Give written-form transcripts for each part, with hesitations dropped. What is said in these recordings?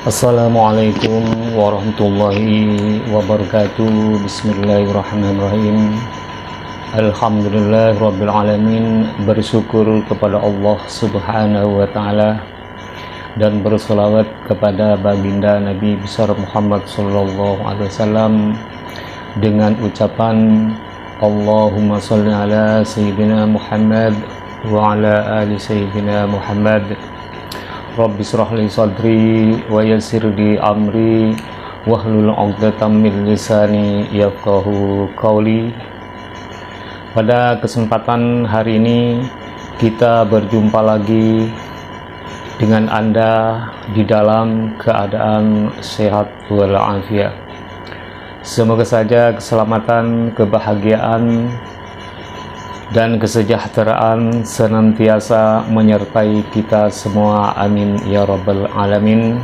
Assalamualaikum warahmatullahi wabarakatuh. Bismillahirrahmanirrahim. Alhamdulillah Rabbil Alamin. Bersyukur kepada Allah Subhanahu wa ta'ala, dan berselawat kepada baginda Nabi besar Muhammad sallallahu alaihi wasallam dengan ucapan Allahumma sholli ala Sayyidina Muhammad wa ala ali Sayyidina Muhammad. Rabbi shrah li sadri wa yassir li amri wahlul 'uqdatam min lisani yafqahu qawli. Pada kesempatan hari ini kita berjumpa lagi dengan Anda di dalam keadaan sehat walafiat. Semoga saja keselamatan, kebahagiaan, dan kesejahteraan senantiasa menyertai kita semua, amin ya rabbal alamin.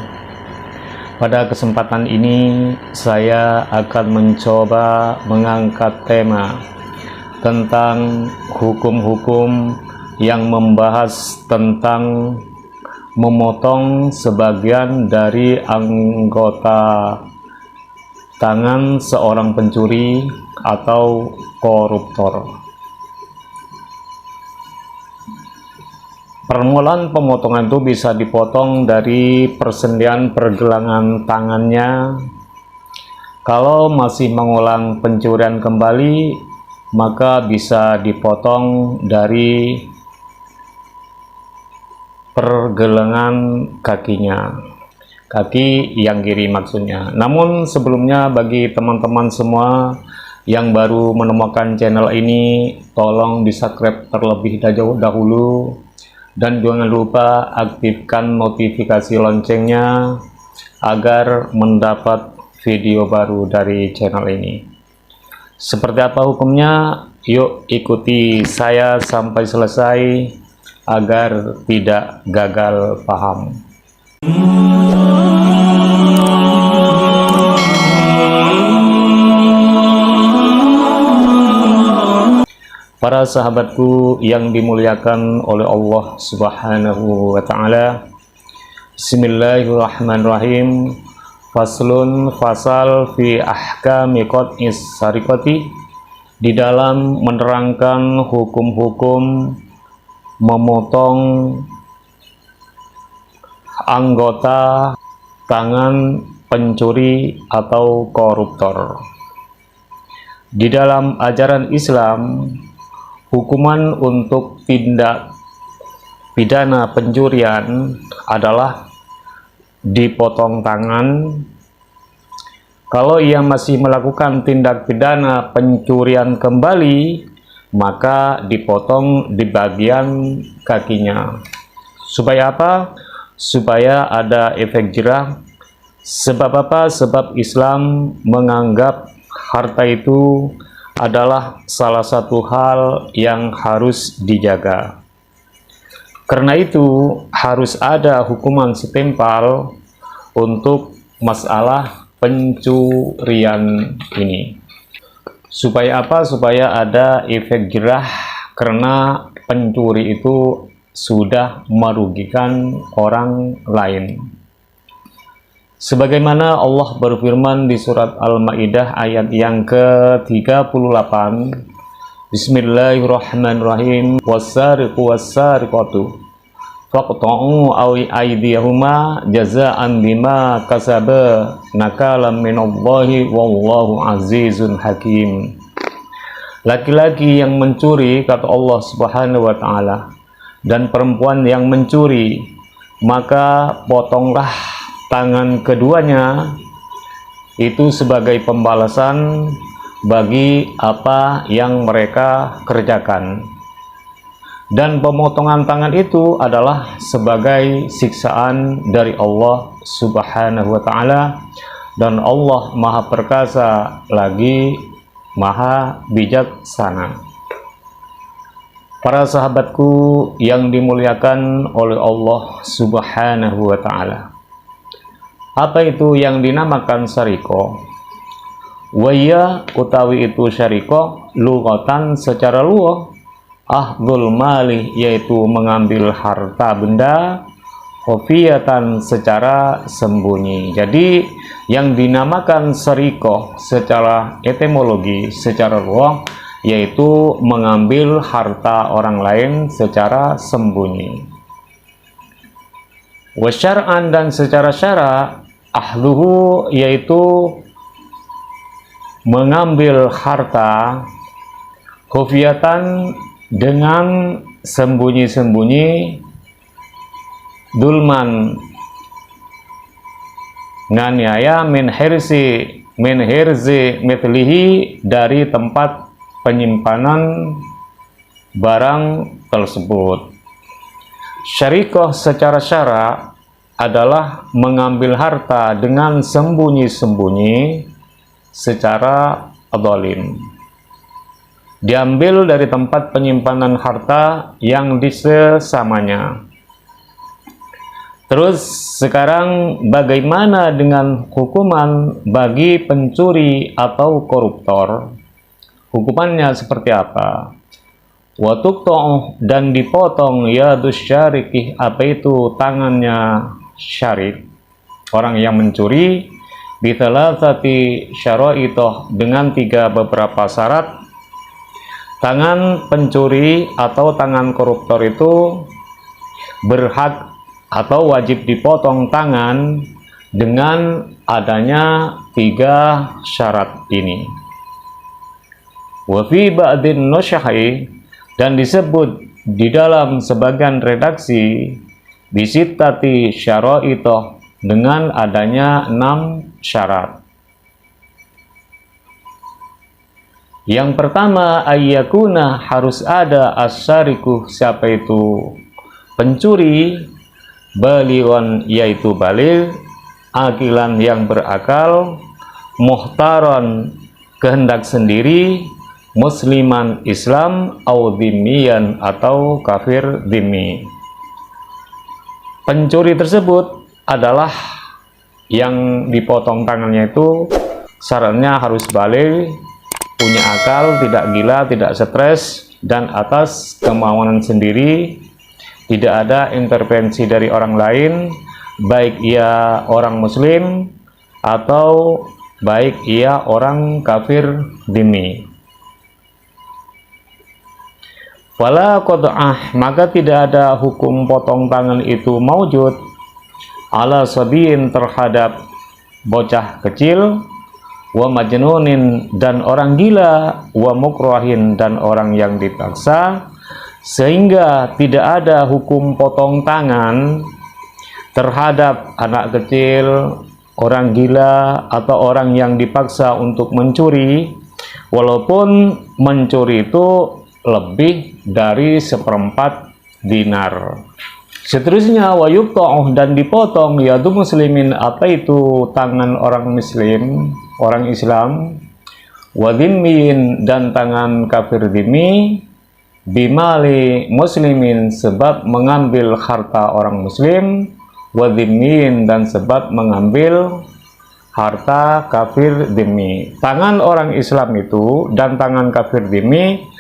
Pada kesempatan ini saya akan mencoba mengangkat tema tentang hukum-hukum yang membahas tentang memotong sebagian dari anggota tangan seorang pencuri atau koruptor. Permulaan pemotongan itu bisa dipotong dari persendian pergelangan tangannya. Kalau masih mengulang pencurian kembali, maka bisa dipotong dari pergelangan kakinya, kaki yang kiri maksudnya. Namun sebelumnya, bagi teman-teman semua yang baru menemukan channel ini, tolong di subscribe terlebih dahulu. Dan jangan lupa aktifkan notifikasi loncengnya agar mendapat video baru dari channel ini. Seperti apa hukumnya? Yuk ikuti saya sampai selesai agar tidak gagal paham. Para sahabatku yang dimuliakan oleh Allah Subhanahu wa ta'ala, bismillahirrahmanirrahim. Faslun, fasal fi ahkami qat'is sariqati, di dalam menerangkan hukum-hukum memotong anggota tangan pencuri atau koruptor. Di dalam ajaran Islam, hukuman untuk tindak pidana pencurian adalah dipotong tangan. Kalau ia masih melakukan tindak pidana pencurian kembali, maka dipotong di bagian kakinya. Supaya apa? Supaya ada efek jerah. Sebab apa? Sebab Islam menganggap harta itu adalah salah satu hal yang harus dijaga. Karena itu harus ada hukuman setimpal untuk masalah pencurian ini. Supaya apa? Supaya ada efek jerah, karena pencuri itu sudah merugikan orang lain. Sebagaimana Allah berfirman di surat Al-Maidah ayat yang ke-38, bismillahirrahmanirrahim, wassariqu wassariqatu faqta'u aydiyahuma jazaa'an bima kasaba nakalam minallahi wallahu azizun hakim. Laki-laki yang mencuri, kata Allah Subhanahu wa ta'ala, dan perempuan yang mencuri, maka potonglah tangan keduanya, itu sebagai pembalasan bagi apa yang mereka kerjakan. Dan pemotongan tangan itu adalah sebagai siksaan dari Allah Subhanahu wa ta'ala, dan Allah Maha Perkasa lagi Maha Bijaksana. Para sahabatku yang dimuliakan oleh Allah Subhanahu wa ta'ala, apa itu yang dinamakan syariko? Waya utawi itu syariko lughatan secara lughah, ahdul mali, yaitu mengambil harta benda, khofiyatan secara sembunyi. Jadi yang dinamakan sarikoh secara etimologi, secara luas, yaitu mengambil harta orang lain secara sembunyi. Wasyar'an dan secara syara, ahluhu yaitu mengambil harta khofiyatan dengan sembunyi-sembunyi, dulman nganiaya min hirzi mithlihi dari tempat penyimpanan barang tersebut. Syarikoh secara syara adalah mengambil harta dengan sembunyi-sembunyi secara zalim. Diambil dari tempat penyimpanan harta yang disesamanya. Terus sekarang bagaimana dengan hukuman bagi pencuri atau koruptor? Hukumannya seperti apa? Watuqta'u dan dipotong yadus syarikih, apa itu tangannya syarik, orang yang mencuri, bithalatsati syara'itoh dengan 3 beberapa syarat. Tangan pencuri atau tangan koruptor itu berhak atau wajib dipotong tangan dengan adanya 3 syarat ini. Wa fi ba'din nusyahi, dan disebut di dalam sebagian redaksi bisittati syara'itoh dengan adanya 6 syarat. Yang pertama, ayyakuna harus ada asyariku, siapa itu pencuri, balighan yaitu baligh, akilan yang berakal, muhtaron kehendak sendiri, musliman Islam, au dhimmiyan atau kafir dhimmi. Pencuri tersebut adalah yang dipotong tangannya itu syaratnya harus baligh, punya akal, tidak gila, tidak stres, dan atas kemauan sendiri, tidak ada intervensi dari orang lain, baik ia orang muslim atau baik ia orang kafir dhimmi. Fala qad'ah, maka tidak ada hukum potong tangan itu maujud ala sabiin terhadap bocah kecil, wa majnunin dan orang gila, wa mukrahin dan orang yang dipaksa, sehingga tidak ada hukum potong tangan terhadap anak kecil, orang gila, atau orang yang dipaksa untuk mencuri, walaupun mencuri itu lebih dari 1/4 dinar. Seterusnya, wa yuqta'u dan dipotong yadu muslimin, apa itu tangan orang muslim, orang Islam, wa dhimmiyin dan tangan kafir dhimmi, bimali muslimin sebab mengambil harta orang muslim, wa dhimmiyin dan sebab mengambil harta kafir dhimmi. Tangan orang Islam itu dan tangan kafir dhimmi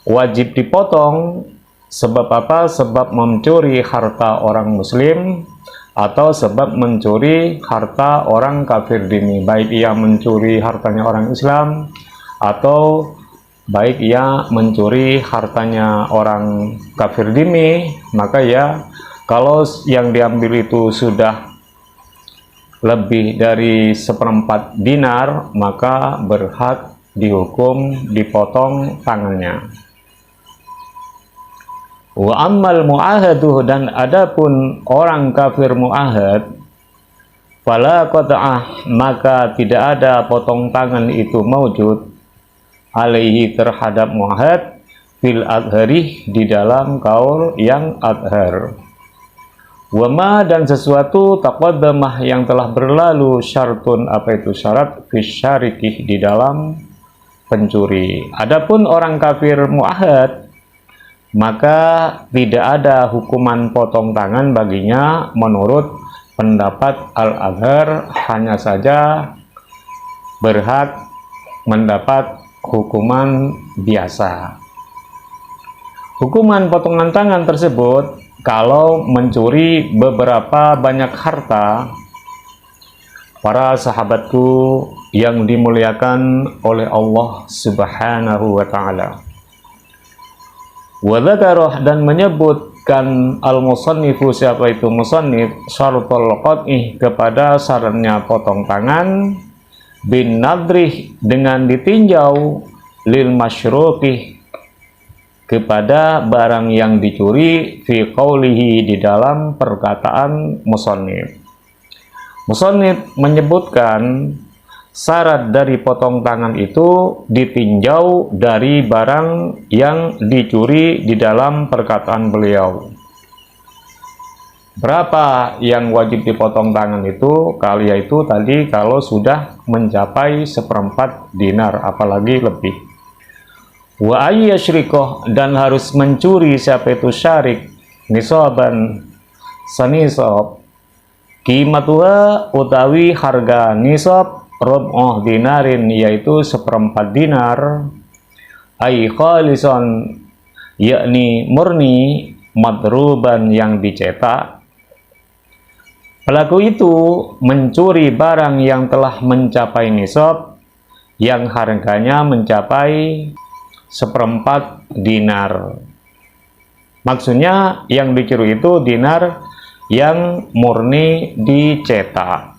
wajib dipotong. Sebab apa? Sebab mencuri harta orang muslim atau sebab mencuri harta orang kafir dhimmi, baik ia mencuri hartanya orang Islam atau baik ia mencuri hartanya orang kafir dhimmi. Maka ya, kalau yang diambil itu sudah lebih dari 1/4 dinar, maka berhak dihukum dipotong tangannya. Wa ammal mu'ahaduh dan adapun orang kafir mu'ahad, fala qata'ah maka tidak ada potong tangan itu maujud alaihi terhadap mu'ahad, fil adhari di dalam kaul yang adhar. Wama dan sesuatu taqaddamah yang telah berlalu, syartun apa itu syarat, fisyarikih di dalam pencuri. Adapun orang kafir mu'ahad, maka tidak ada hukuman potong tangan baginya menurut pendapat Al-Azhar, hanya saja berhak mendapat hukuman biasa. Hukuman potongan tangan tersebut kalau mencuri beberapa banyak harta, para sahabatku yang dimuliakan oleh Allah Subhanahu wa Ta'ala. Wa dzakarah, dan menyebutkan al-musannifu, siapa itu musannif, syaratul qat'ih, kepada syaratnya potong tangan, bin nadrih, dengan ditinjau, lil masyruqih, kepada barang yang dicuri, fi qaulihi, di dalam perkataan musannif. Musannif menyebutkan syarat dari potong tangan itu ditinjau dari barang yang dicuri di dalam perkataan beliau. Berapa yang wajib dipotong tangan itu? Yaitu tadi kalau sudah mencapai 1/4 dinar, apalagi lebih. Wa ayyasyrikoh, dan harus mencuri, siapa itu syarik, nisaban, sanisab, qimatuha, utawi harga nisab, rub'ah dinarin, yaitu 1/4 dinar, ay khalison, yakni murni, madruban, yang dicetak. Pelaku itu mencuri barang yang telah mencapai nisab, yang harganya mencapai 1/4 dinar. Maksudnya yang dicuri itu dinar yang murni dicetak.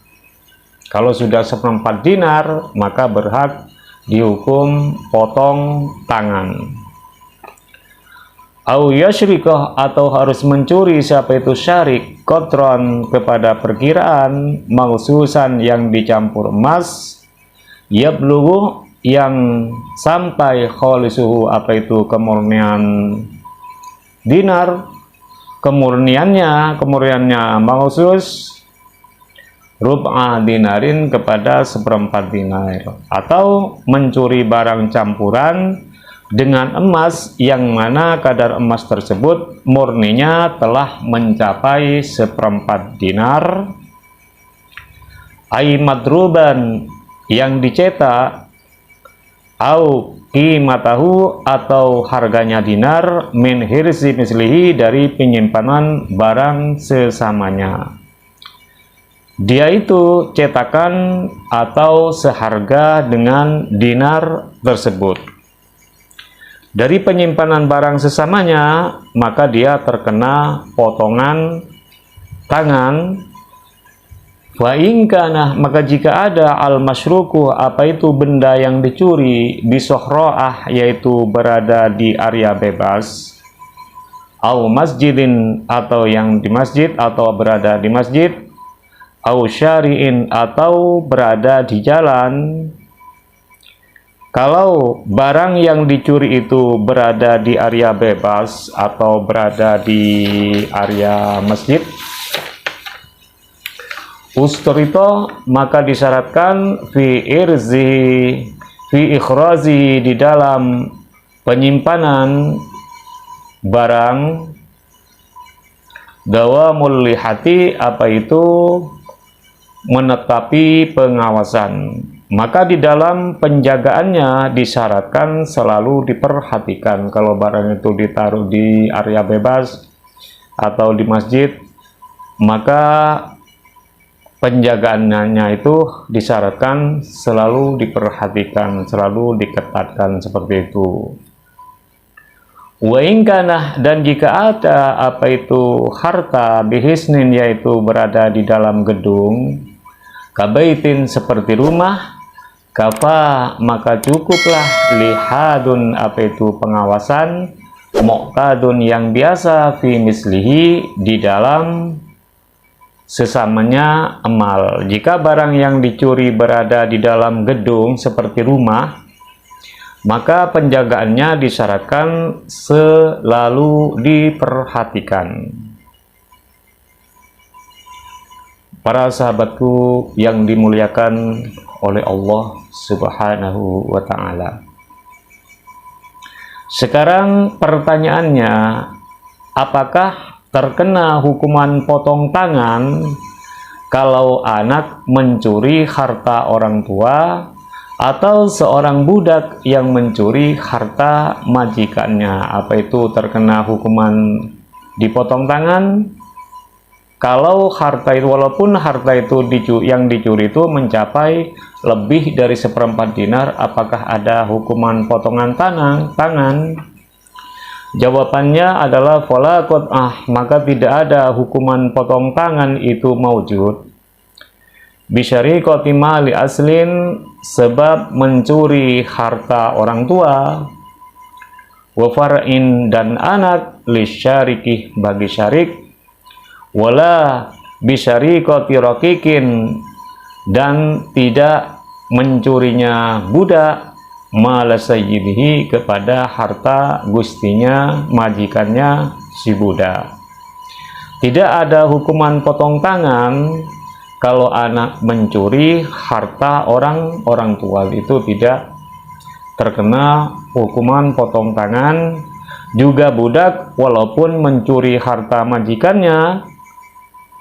Kalau sudah 1/4 dinar, maka berhak dihukum potong tangan. Au yasyrikah, atau harus mencuri, siapa itu syarik, qatron, kepada perkiraan, maususan, yang dicampur emas, yablughu, yang sampai khalisuhu, apa itu kemurnian dinar, kemurniannya mausus, rub'ah dinarin, kepada 1/4 dinar. Atau mencuri barang campuran dengan emas, yang mana kadar emas tersebut murninya telah mencapai 1/4 dinar, ay madruban, yang dicetak, au qimatahu, atau harganya dinar, min hirsi mislihi, dari penyimpanan barang sesamanya. Dia itu cetakan atau seharga dengan dinar tersebut. Dari penyimpanan barang sesamanya, maka dia terkena potongan tangan. Wa in kana, maka jika ada al-masyruku, apa itu benda yang dicuri, bisohro'ah, yaitu berada di area bebas, au masjidin, atau yang di masjid, atau berada di masjid, au syari'in, atau berada di jalan. Kalau barang yang dicuri itu berada di area bebas atau berada di area masjid, usturito, maka disyaratkan fi ikhrazi, di dalam penyimpanan barang, dawamul lihati, apa itu menetapi pengawasan. Maka di dalam penjagaannya disyaratkan selalu diperhatikan. Kalau barang itu ditaruh di area bebas atau di masjid, maka penjagaannya itu disyaratkan selalu diperhatikan, selalu diketatkan, seperti itu. Wa in kana, dan jika ada apa itu harta bihisnin, yaitu berada di dalam gedung, kabaitin, seperti rumah, kafa, maka cukuplah, lihadun, apa itu pengawasan, muqtadun, yang biasa, fi mislihi, di dalam sesamanya amal. Jika barang yang dicuri berada di dalam gedung seperti rumah, maka penjagaannya disyaratkan selalu diperhatikan. Para sahabatku yang dimuliakan oleh Allah Subhanahu wa Ta'ala. Sekarang pertanyaannya, apakah terkena hukuman potong tangan kalau anak mencuri harta orang tua, atau seorang budak yang mencuri harta majikannya? Apa itu terkena hukuman dipotong tangan. Kalau harta itu, walaupun harta itu yang dicuri itu mencapai lebih dari 1/4 dinar, apakah ada hukuman potongan tangan? Jawabannya adalah fala qat'ah, maka tidak ada hukuman potong tangan itu maujud. Bisyariqati mali aslin, sebab mencuri harta orang tua, wa far'in, dan anak, lisyarikih, bagi syarik, wala bisyariqati raqiqin, dan tidak mencurinya budak, mala sayyidihi, kepada harta gustinya, majikannya si budak. Tidak ada hukuman potong tangan kalau anak mencuri harta orang tua, itu tidak terkena hukuman potong tangan. Juga budak, walaupun mencuri harta majikannya,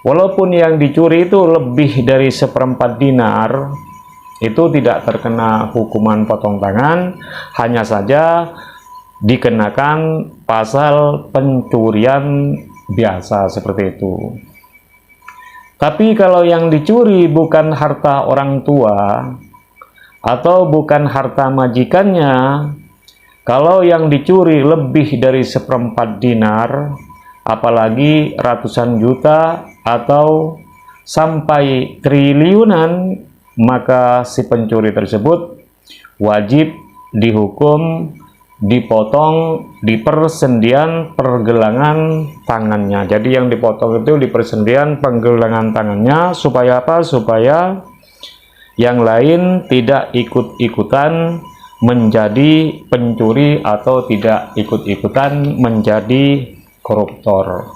walaupun yang dicuri itu lebih dari 1/4 dinar, itu tidak terkena hukuman potong tangan, hanya saja dikenakan pasal pencurian biasa seperti itu. Tapi kalau yang dicuri bukan harta orang tua atau bukan harta majikannya, kalau yang dicuri lebih dari 1/4 dinar, apalagi ratusan juta atau sampai triliunan, maka si pencuri tersebut wajib dihukum dipotong di persendian pergelangan tangannya. Jadi yang dipotong itu di persendian pergelangan tangannya, supaya apa? Supaya yang lain tidak ikut-ikutan menjadi pencuri atau tidak ikut-ikutan menjadi koruptor.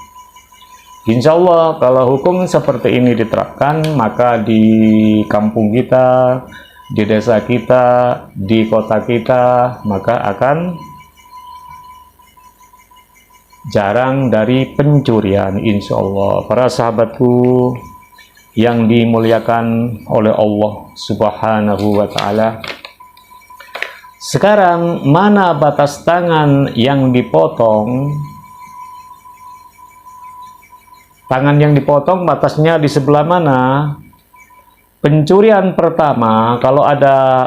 Insya Allah kalau hukum seperti ini diterapkan, maka di kampung kita, di desa kita, di kota kita, maka akan jarang dari pencurian, insya Allah. Para sahabatku yang dimuliakan oleh Allah Subhanahu wa Ta'ala, sekarang mana batas tangan yang dipotong? Tangan yang dipotong batasnya di sebelah mana? Pencurian pertama, kalau ada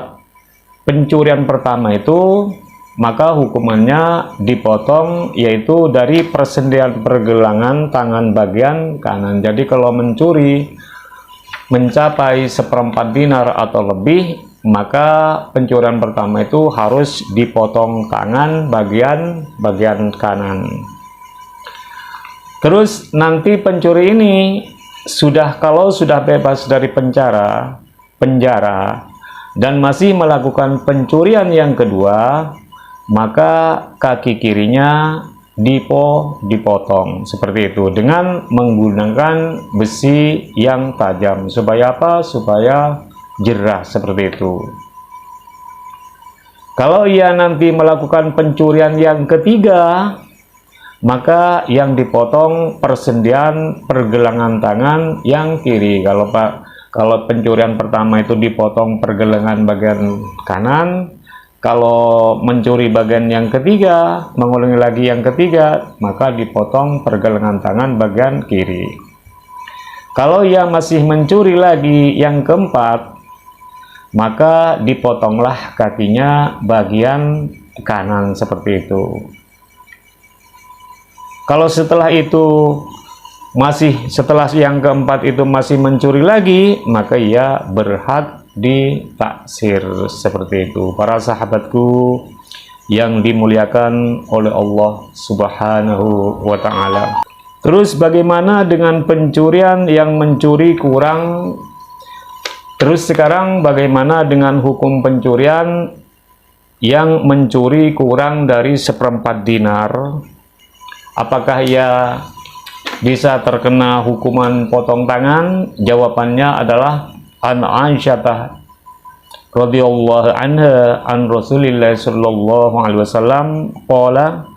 pencurian pertama itu, maka hukumannya dipotong, yaitu dari persendian pergelangan tangan bagian kanan. Jadi kalau mencuri mencapai 1/4 dinar atau lebih, maka pencurian pertama itu harus dipotong tangan bagian kanan. Terus nanti pencuri ini kalau sudah bebas dari penjara dan masih melakukan pencurian yang kedua, maka kaki kirinya dipotong seperti itu dengan menggunakan besi yang tajam. Supaya apa? Supaya jerah seperti itu. Kalau ia nanti melakukan pencurian yang ketiga, maka yang dipotong persendian pergelangan tangan yang kiri. Kalau pencurian pertama itu dipotong pergelangan bagian kanan, kalau mencuri bagian yang ketiga, mengulangi lagi yang ketiga, maka dipotong pergelangan tangan bagian kiri. Kalau ia masih mencuri lagi yang keempat, maka dipotonglah kakinya bagian kanan seperti itu. Kalau setelah yang keempat itu masih mencuri lagi, maka ia berhak ditaksir seperti itu. Para sahabatku yang dimuliakan oleh Allah Subhanahu wa Ta'ala. Terus bagaimana dengan pencurian yang mencuri kurang? Terus sekarang bagaimana dengan hukum pencurian yang mencuri kurang dari 1/4 dinar? Apakah ia bisa terkena hukuman potong tangan? Jawabannya adalah an Aisyah radhiyallahu anha an Rasulillah sallallahu alaihi wasallam qala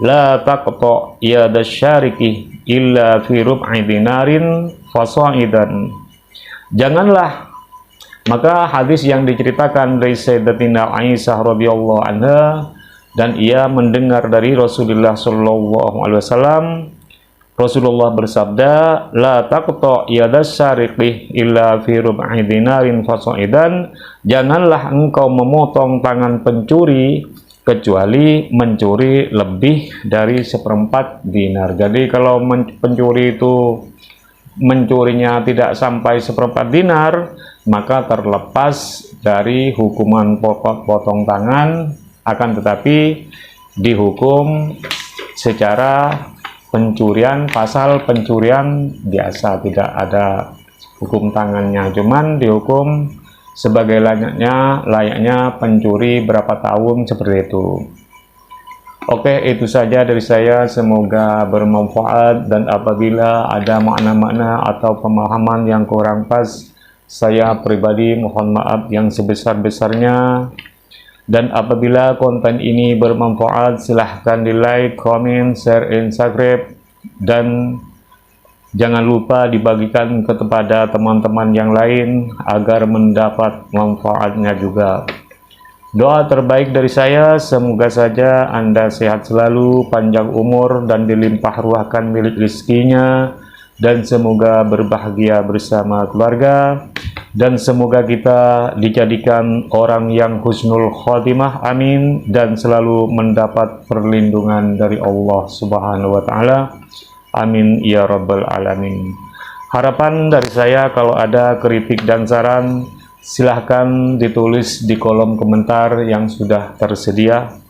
la taqta yada syariki illa fi rub'i dinarin fasa'idan. Janganlah, maka hadis yang diceritakan dari Sayyidatina Aisyah radhiyallahu anha, dan ia mendengar dari Rasulullah sallallahu alaihi wasallam, Rasulullah bersabda, la taqta yadas syariqih illa fi rub'i dinarin fasoidan. Janganlah engkau memotong tangan pencuri kecuali mencuri lebih dari 1/4 dinar. Jadi kalau pencuri itu mencurinya tidak sampai 1/4 dinar, maka terlepas dari hukuman potong tangan, akan tetapi dihukum secara pencurian, pasal pencurian biasa, tidak ada hukum tangannya, cuman dihukum sebagai layaknya pencuri berapa tahun, seperti itu. Oke, itu saja dari saya, semoga bermanfaat, dan apabila ada makna-makna atau pemahaman yang kurang pas, saya pribadi mohon maaf yang sebesar-besarnya. Dan apabila konten ini bermanfaat, silahkan di like, comment, share, and subscribe, dan jangan lupa dibagikan kepada teman-teman yang lain agar mendapat manfaatnya juga. Doa terbaik dari saya, semoga saja Anda sehat selalu, panjang umur, dan dilimpah ruahkan milik rezekinya, dan semoga berbahagia bersama keluarga. Dan semoga kita dijadikan orang yang husnul khotimah, amin, dan selalu mendapat perlindungan dari Allah Subhanahu wa Ta'ala, amin ya rabbal alamin. Harapan dari saya, kalau ada kritik dan saran, silahkan ditulis di kolom komentar yang sudah tersedia.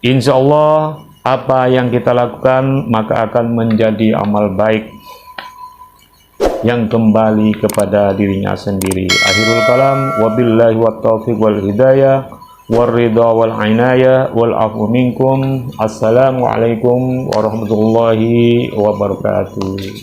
Insya Allah apa yang kita lakukan maka akan menjadi amal baik yang kembali kepada dirinya sendiri. Akhirul kalam, wabillahi wattaufiq wal hidayah wal ridha wal inayah wal afu minkum. Assalamualaikum warahmatullahi wabarakatuh.